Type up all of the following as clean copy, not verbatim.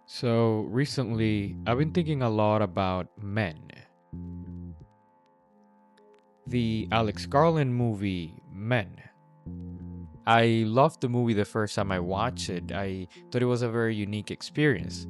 So recently, I've been thinking a lot about Men. The Alex Garland movie, Men. I loved the movie the first time I watched it. I thought it was a very unique experience.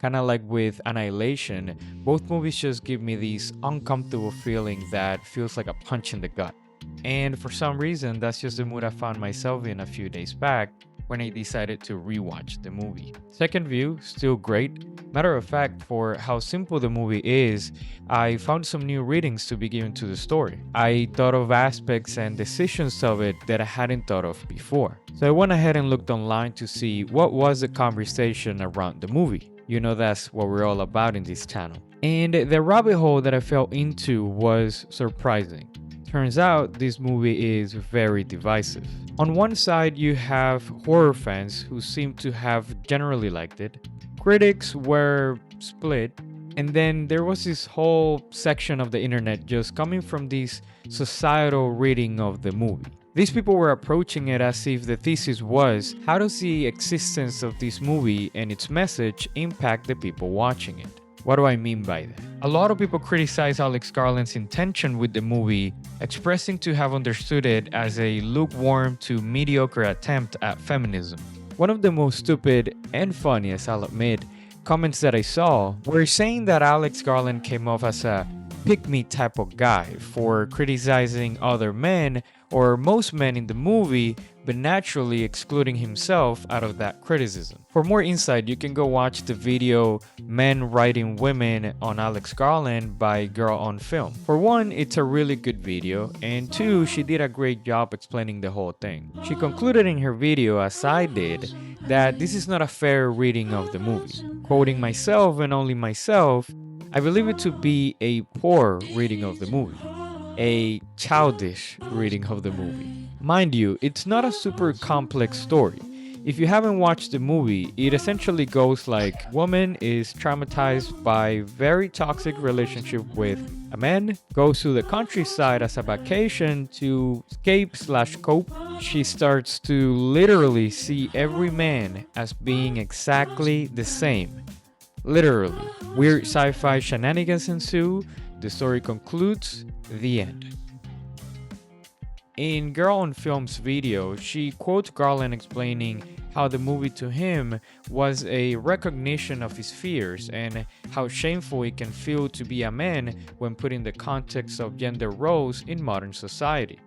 Kind of like with Annihilation, both movies just give me this uncomfortable feeling that feels like a punch in the gut. And for some reason, that's just the mood I found myself in a few days back when I decided to rewatch the movie. Second view, still great. Matter of fact, for how simple the movie is, I found some new readings to be given to the story. I thought of aspects and decisions of it that I hadn't thought of before. So I went ahead and looked online to see what was the conversation around the movie. You know, that's what we're all about in this channel. And the rabbit hole that I fell into was surprising. Turns out this movie is very divisive. On one side, you have horror fans who seem to have generally liked it. Critics were split, and then there was this whole section of the internet just coming from this societal reading of the movie. These people were approaching it as if the thesis was, how does the existence of this movie and its message impact the people watching it? What do I mean by that? A lot of people criticize Alex Garland's intention with the movie, expressing to have understood it as a lukewarm to mediocre attempt at feminism. One of the most stupid and funniest, I'll admit, comments that I saw were saying that Alex Garland came off as a pick-me type of guy for criticizing other men or most men in the movie, but naturally excluding himself out of that criticism. For more insight, you can go watch the video Men Writing Women on Alex Garland by Girl on Film. For one, it's a really good video, and two, she did a great job explaining the whole thing. She concluded in her video, as I did, that this is not a fair reading of the movie. Quoting myself and only myself, I believe it to be a poor reading of the movie. A childish reading of the movie. Mind you, it's not a super complex story. If you haven't watched the movie, it essentially goes like woman is traumatized by very toxic relationship with a man, goes to the countryside as a vacation to escape/cope. She starts to literally see every man as being exactly the same. Literally. Weird sci-fi shenanigans ensue. The story concludes. The end. In Girl on Film's video, she quotes Garland explaining how the movie to him was a recognition of his fears and how shameful it can feel to be a man when put in the context of gender roles in modern society.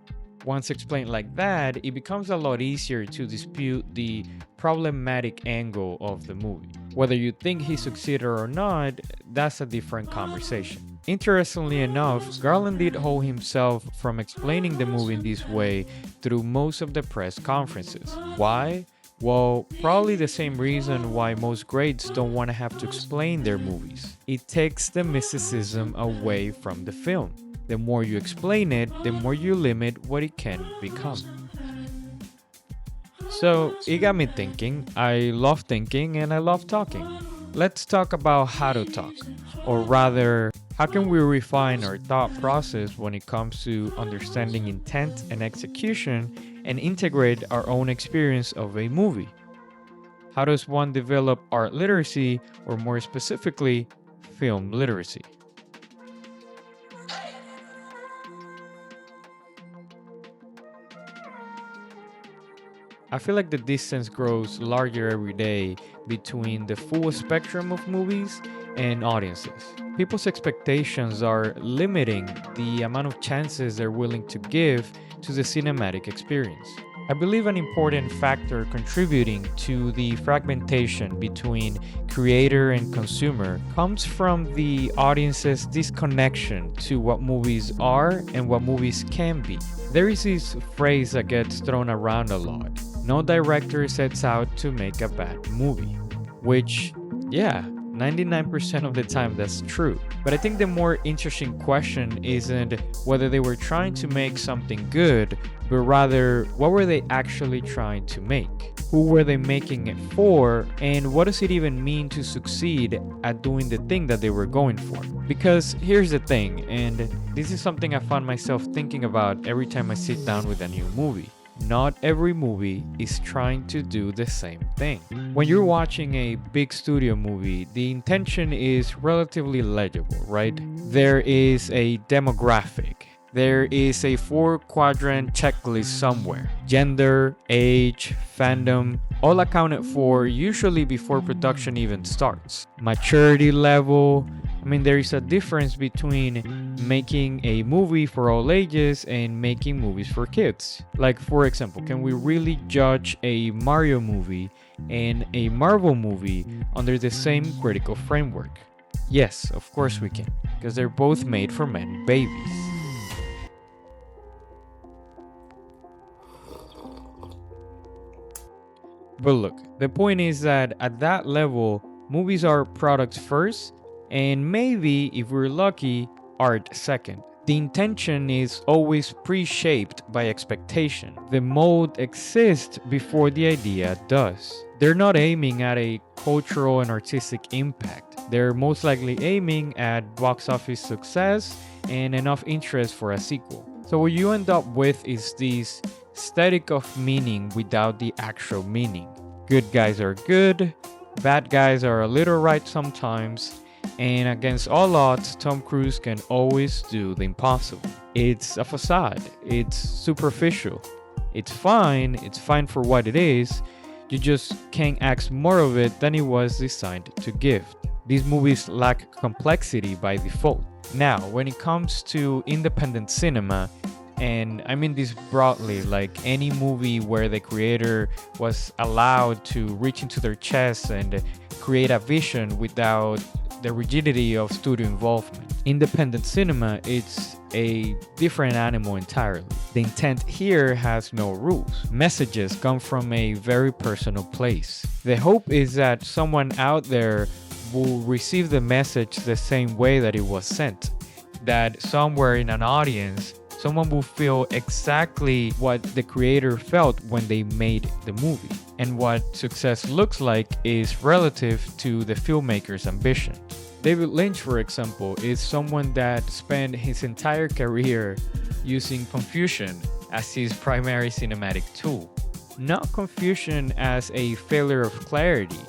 Once explained like that, it becomes a lot easier to dispute the problematic angle of the movie. Whether you think he succeeded or not, that's a different conversation. Interestingly enough, Garland did hold himself from explaining the movie in this way through most of the press conferences. Why? Well, probably the same reason why most greats don't want to have to explain their movies. It takes the mysticism away from the film. The more you explain it, the more you limit what it can become. So, it got me thinking. I love thinking and I love talking. Let's talk about how to talk. Or rather, how can we refine our thought process when it comes to understanding intent and execution and integrate our own experience of a movie? How does one develop art literacy, or more specifically, film literacy? I feel like the distance grows larger every day between the full spectrum of movies and audiences. People's expectations are limiting the amount of chances they're willing to give to the cinematic experience. I believe an important factor contributing to the fragmentation between creator and consumer comes from the audience's disconnection to what movies are and what movies can be. There is this phrase that gets thrown around a lot. No director sets out to make a bad movie. Which, yeah, 99% of the time that's true. But I think the more interesting question isn't whether they were trying to make something good, but rather what were they actually trying to make? Who were they making it for? And what does it even mean to succeed at doing the thing that they were going for? Because here's the thing, and this is something I find myself thinking about every time I sit down with a new movie. not every movie is trying to do the same thing. When you're watching a big studio movie, the intention is relatively legible, right? There is a demographic. There is a 4-quadrant checklist somewhere. Gender, age, fandom, all accounted for usually before production even starts. Maturity level. There is a difference between making a movie for all ages and making movies for kids. Like, for example, can we really judge a Mario movie and a Marvel movie under the same critical framework? Yes, of course we can, because they're both made for men babies. But look, the point is that at that level, movies are products first, and maybe, if we're lucky, art second. The intention is always pre-shaped by expectation. The mold exists before the idea does. They're not aiming at a cultural and artistic impact. They're most likely aiming at box office success and enough interest for a sequel. So what you end up with is this aesthetic of meaning without the actual meaning. Good guys are good, bad guys are a little right sometimes, and against all odds, Tom Cruise can always do the impossible. It's a facade, it's superficial, it's fine for what it is, you just can't ask more of it than it was designed to give. These movies lack complexity by default. Now, when it comes to independent cinema, and I mean this broadly, like any movie where the creator was allowed to reach into their chest and create a vision without the rigidity of studio involvement. Independent cinema, it's a different animal entirely. The intent here has no rules. Messages come from a very personal place. The hope is that someone out there will receive the message the same way that it was sent. That somewhere in an audience, someone will feel exactly what the creator felt when they made the movie. And what success looks like is relative to the filmmaker's ambition. David Lynch, for example, is someone that spent his entire career using confusion as his primary cinematic tool. Not confusion as a failure of clarity,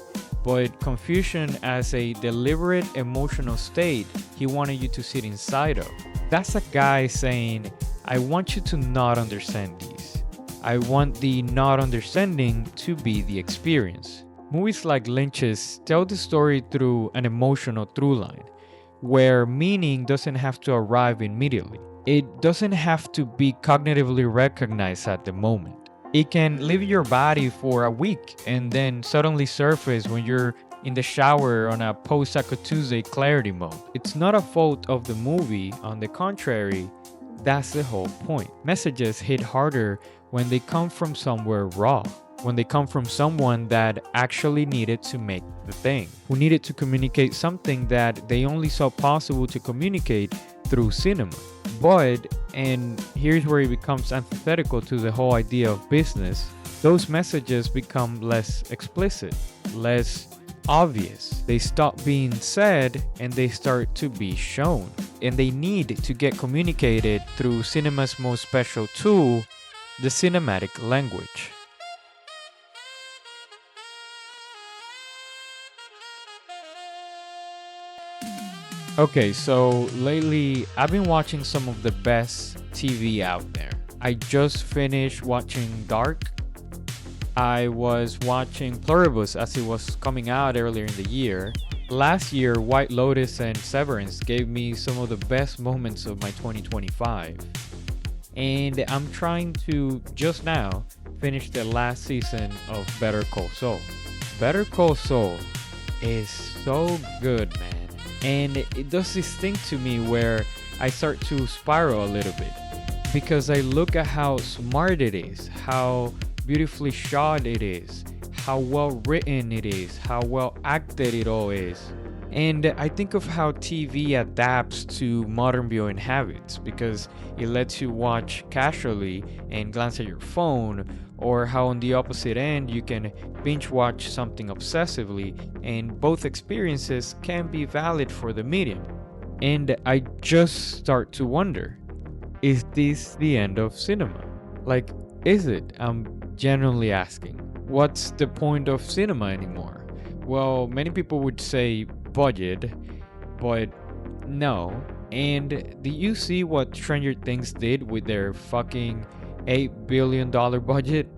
but confusion as a deliberate emotional state he wanted you to sit inside of. That's a guy saying, I want you to not understand these. I want the not understanding to be the experience. Movies like Lynch's tell the story through an emotional through line, where meaning doesn't have to arrive immediately. It doesn't have to be cognitively recognized at the moment. It can leave your body for a week and then suddenly surface when you're in the shower on a post-Taco Tuesday clarity mode. It's not a fault of the movie, on the contrary, that's the whole point. Messages hit harder when they come from somewhere raw, when they come from someone that actually needed to make the thing, who needed to communicate something that they only saw possible to communicate through cinema. But, and here's where it becomes antithetical to the whole idea of business, those messages become less explicit, less obvious. They stop being said and they start to be shown. And they need to get communicated through cinema's most special tool, the cinematic language. Okay, so lately I've been watching some of the best TV out there. I just finished watching Dark. I was watching Pluribus as it was coming out earlier in the year. Last year, White Lotus and Severance gave me some of the best moments of my 2025. And I'm trying to, just now, finish the last season of Better Call Saul. Better Call Saul is so good, man. And it does this thing to me where I start to spiral a little bit. Because I look at how smart it is, how beautifully shot it is, how well written it is, how well acted it all is. And I think of how TV adapts to modern viewing habits because it lets you watch casually and glance at your phone, or how on the opposite end you can binge watch something obsessively, and both experiences can be valid for the medium. And I just start to wonder, is this the end of cinema? Like, Is it? I'm genuinely asking. What's the point of cinema anymore? Well, many people would say budget, but no. And do you see what Stranger Things did with their fucking $8 billion budget?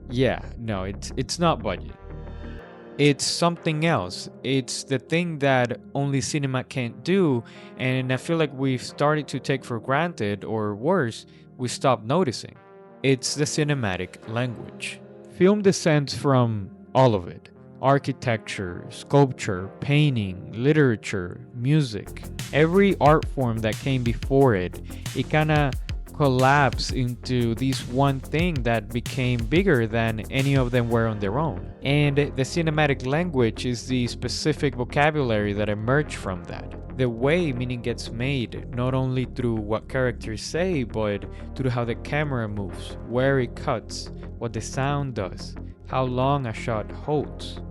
Yeah, no, it's not budget. It's something else. It's the thing that only cinema can't do, and I feel like we've started to take for granted, or worse, we stopped noticing. It's the cinematic language. Film descends from all of it: architecture, sculpture, painting, literature, music. Every art form that came before it, it kind of collapsed into this one thing that became bigger than any of them were on their own. And the cinematic language is the specific vocabulary that emerged from that. The way meaning gets made, not only through what characters say, but through how the camera moves, where it cuts, what the sound does, how long a shot holds.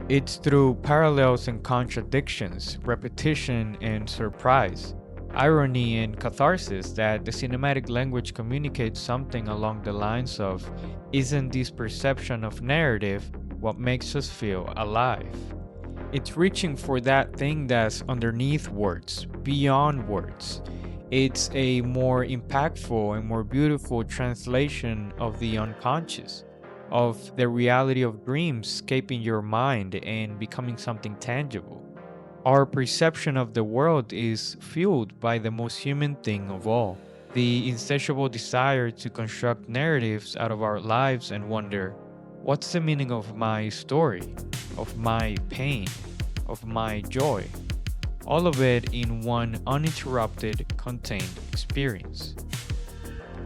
It's through parallels and contradictions, repetition and surprise, irony and catharsis that the cinematic language communicates something along the lines of, isn't this perception of narrative what makes us feel alive? It's reaching for that thing that's underneath words, beyond words. It's a more impactful and more beautiful translation of the unconscious, of the reality of dreams escaping your mind and becoming something tangible. Our perception of the world is fueled by the most human thing of all, the insatiable desire to construct narratives out of our lives and wonder, what's the meaning of my story, of my pain, of my joy? All of it in one uninterrupted, contained experience.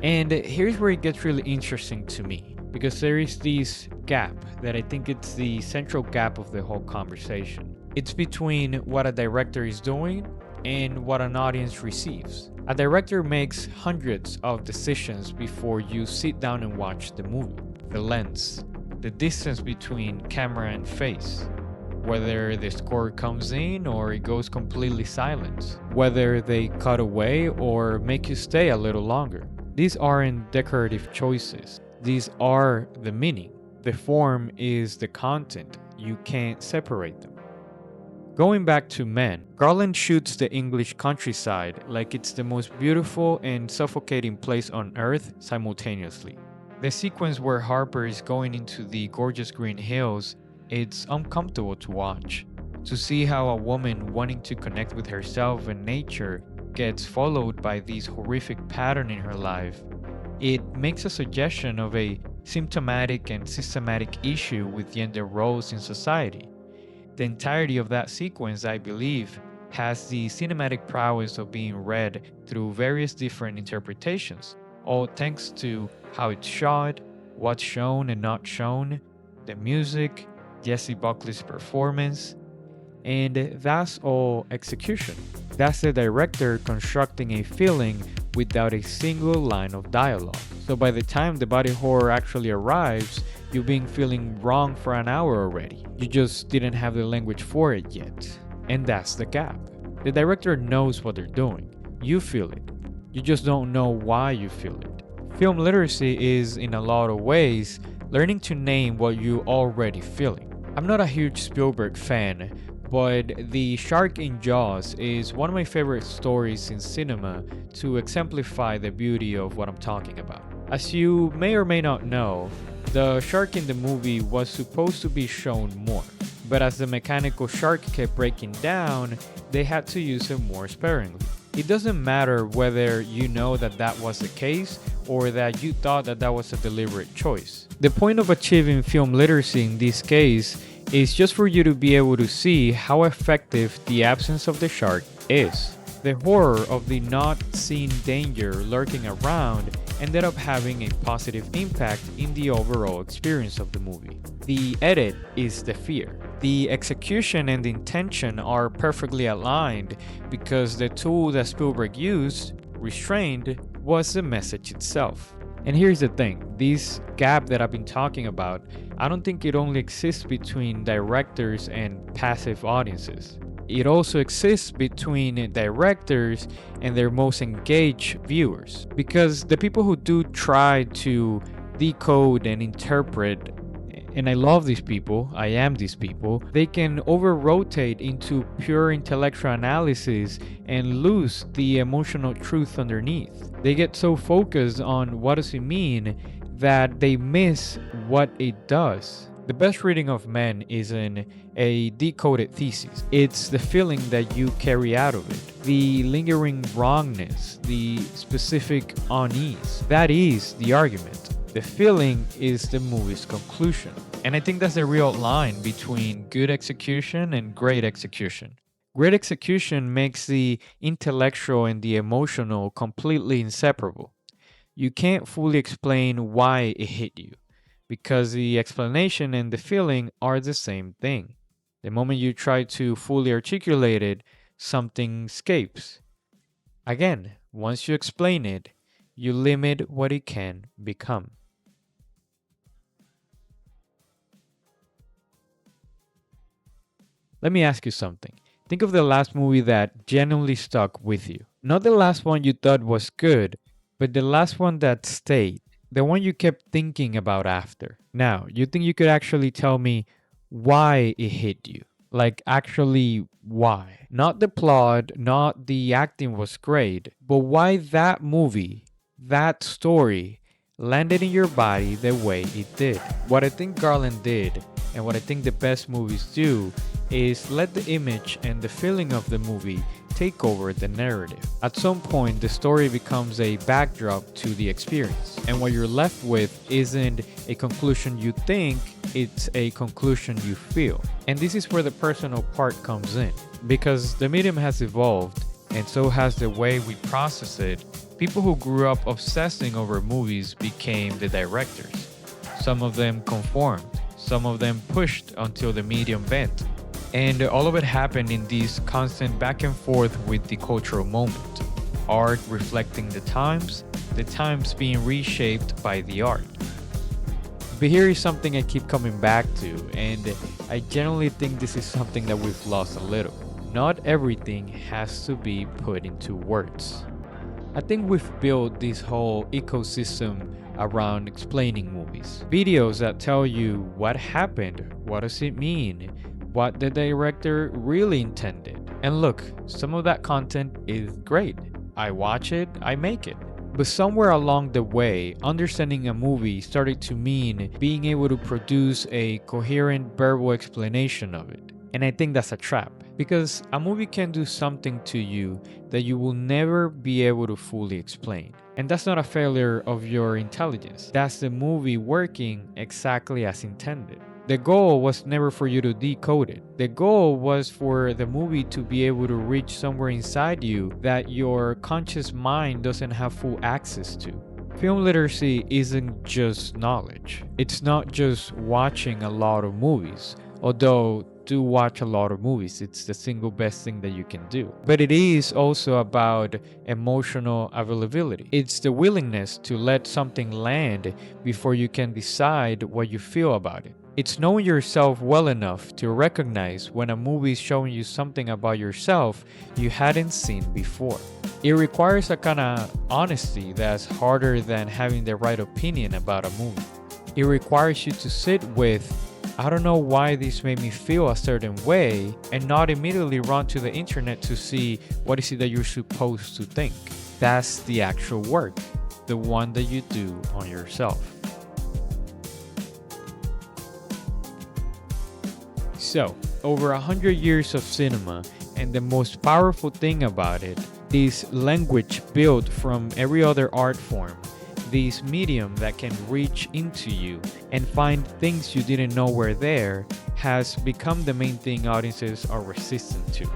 And here's where it gets really interesting to me, because there is this gap that I think it's the central gap of the whole conversation. It's between what a director is doing and what an audience receives. A director makes hundreds of decisions before you sit down and watch the movie. The lens, the distance between camera and face, whether the score comes in or it goes completely silent, whether they cut away or make you stay a little longer. These aren't decorative choices. These are the meaning. The form is the content. You can't separate them. Going back to Men, Garland shoots the English countryside like it's the most beautiful and suffocating place on earth simultaneously. The sequence where Harper is going into the gorgeous green hills, it's uncomfortable to watch. To see how a woman wanting to connect with herself and nature gets followed by this horrific pattern in her life, it makes a suggestion of a symptomatic and systematic issue with gender roles in society. The entirety of that sequence, I believe, has the cinematic prowess of being read through various different interpretations, all thanks to how it's shot, what's shown and not shown, the music, Jessie Buckley's performance, and that's all execution. That's the director constructing a feeling without a single line of dialogue. So by the time the body horror actually arrives, you've been feeling wrong for an hour already. You just didn't have the language for it yet. And that's the gap. The director knows what they're doing. You feel it. You just don't know why you feel it. Film literacy is, in a lot of ways, learning to name what you already feeling. I'm not a huge Spielberg fan, but the shark in Jaws is one of my favorite stories in cinema to exemplify the beauty of what I'm talking about. As you may or may not know, the shark in the movie was supposed to be shown more, but as the mechanical shark kept breaking down, they had to use him more sparingly. It doesn't matter whether you know that that was the case or that you thought that that was a deliberate choice. The point of achieving film literacy in this case is just for you to be able to see how effective the absence of the shark is. The horror of the not seen danger lurking around ended up having a positive impact in the overall experience of the movie. The edit is the fear. The execution and the intention are perfectly aligned because the tool that Spielberg used, restrained, was the message itself. And here's the thing, this gap that I've been talking about, I don't think it only exists between directors and passive audiences. It also exists between directors and their most engaged viewers. Because the people who do try to decode and interpret. And I love these people, I am these people. They can over-rotate into pure intellectual analysis and lose the emotional truth underneath. They get so focused on what does it mean that they miss what it does. The best reading of Men isn't a decoded thesis. It's the feeling that you carry out of it, the lingering wrongness, the specific unease. That is the argument. The feeling is the movie's conclusion. And I think that's the real line between good execution and great execution. Great execution makes the intellectual and the emotional completely inseparable. You can't fully explain why it hit you, because the explanation and the feeling are the same thing. The moment you try to fully articulate it, something escapes. Again, once you explain it, you limit what it can become. Let me ask you something. Think of the last movie that genuinely stuck with you. Not the last one you thought was good, but the last one that stayed. The one you kept thinking about after. Now, you think you could actually tell me why it hit you? Like, actually, why? Not the plot, not the acting was great, but why that movie, that story, landed in your body the way it did. What I think Garland did, and what I think the best movies do, is let the image and the feeling of the movie take over the narrative. At some point, the story becomes a backdrop to the experience, and what you're left with isn't a conclusion you think, it's a conclusion you feel. And this is where the personal part comes in, because the medium has evolved, and so has the way we process it. People who grew up obsessing over movies became the directors. Some of them conformed, some of them pushed until the medium bent. And all of it happened in this constant back and forth with the cultural moment. Art reflecting the times being reshaped by the art. But here is something I keep coming back to, and I genuinely think this is something that we've lost a little. Not everything has to be put into words. I think we've built this whole ecosystem around explaining movies. Videos that tell you what happened, what does it mean, what the director really intended. And look, some of that content is great. I watch it, I make it. But somewhere along the way, understanding a movie started to mean being able to produce a coherent verbal explanation of it. And I think that's a trap, because a movie can do something to you that you will never be able to fully explain. And that's not a failure of your intelligence. That's the movie working exactly as intended. The goal was never for you to decode it. The goal was for the movie to be able to reach somewhere inside you that your conscious mind doesn't have full access to. Film literacy isn't just knowledge. It's not just watching a lot of movies, although do watch a lot of movies. It's the single best thing that you can do. But it is also about emotional availability. It's the willingness to let something land before you can decide what you feel about it. It's knowing yourself well enough to recognize when a movie is showing you something about yourself you hadn't seen before. It requires a kind of honesty that's harder than having the right opinion about a movie. It requires you to sit with, I don't know why this made me feel a certain way, and not immediately run to the internet to see what is it that you're supposed to think. That's the actual work, the one that you do on yourself. So, over 100 years of cinema, and the most powerful thing about it, this language built from every other art form, this medium that can reach into you and find things you didn't know were there, has become the main thing audiences are resistant to.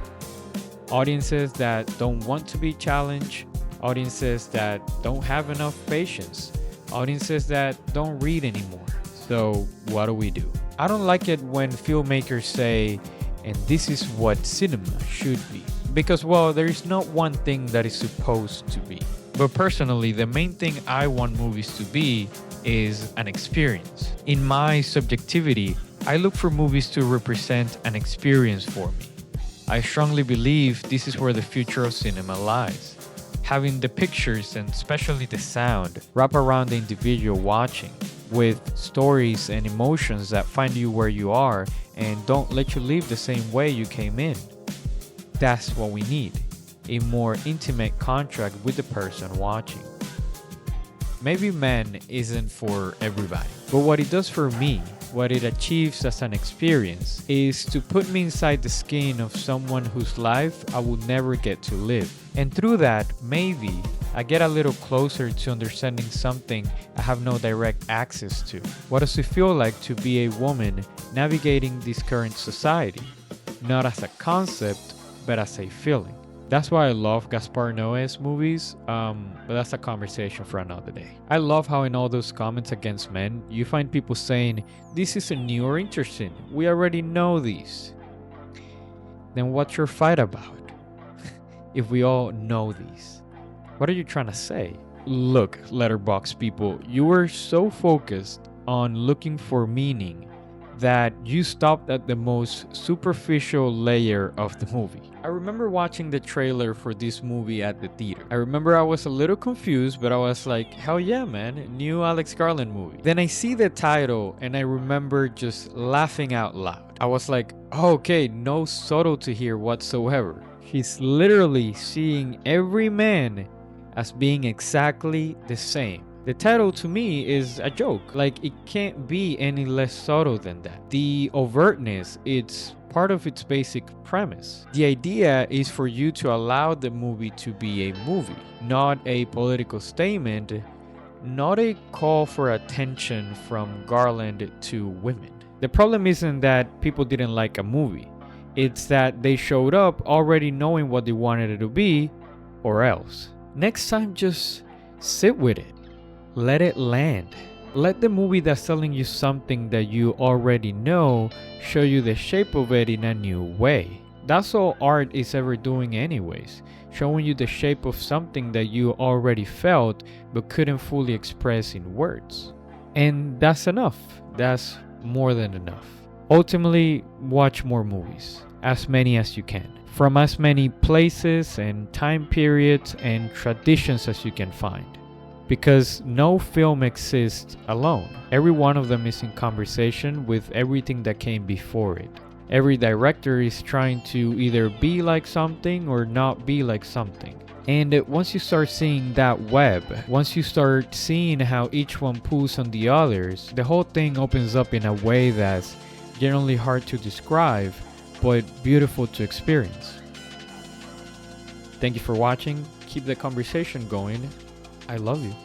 Audiences that don't want to be challenged, audiences that don't have enough patience, audiences that don't read anymore. So what do? I don't like it when filmmakers say, and this is what cinema should be. Because, well, there is not one thing that is supposed to be. But personally, the main thing I want movies to be is an experience. In my subjectivity, I look for movies to represent an experience for me. I strongly believe this is where the future of cinema lies. Having the pictures and especially the sound wrap around the individual watching. with stories and emotions that find you where you are and don't let you leave the same way you came in. That's what we need, a more intimate contract with the person watching. Maybe Men isn't for everybody, but what it does for me, what it achieves as an experience, is to put me inside the skin of someone whose life I would never get to live. And through that, maybe I get a little closer to understanding something I have no direct access to. What does it feel like to be a woman navigating this current society? Not as a concept, but as a feeling. That's why I love Gaspar Noé's movies, but that's a conversation for another day. I love how in all those comments against Men, you find people saying, this isn't new or interesting, we already know these. Then what's your fight about? If we all know these, what are you trying to say? Look, Letterboxd people, you were so focused on looking for meaning that you stopped at the most superficial layer of the movie. I remember watching the trailer for this movie at the theater. I remember I was a little confused, but I was like, hell yeah, man, new Alex Garland movie. Then I see the title and I remember just laughing out loud. I was like, oh, okay, no subtlety here whatsoever. She's literally seeing every man as being exactly the same. The title to me is a joke. Like, it can't be any less subtle than that. The overtness, it's part of its basic premise. The idea is for you to allow the movie to be a movie, not a political statement, not a call for attention from Garland to women. The problem isn't that people didn't like a movie. It's that they showed up already knowing what they wanted it to be, or else. Next time, just sit with it. Let it land. Let the movie that's telling you something that you already know show you the shape of it in a new way. That's all art is ever doing anyways, showing you the shape of something that you already felt but couldn't fully express in words. And that's enough. That's more than enough. Ultimately, watch more movies, as many as you can, from as many places and time periods and traditions as you can find. Because no film exists alone. Every one of them is in conversation with everything that came before it. Every director is trying to either be like something or not be like something. And once you start seeing that web, once you start seeing how each one pulls on the others, the whole thing opens up in a way that's generally hard to describe, but beautiful to experience. Thank you for watching. Keep the conversation going. I love you.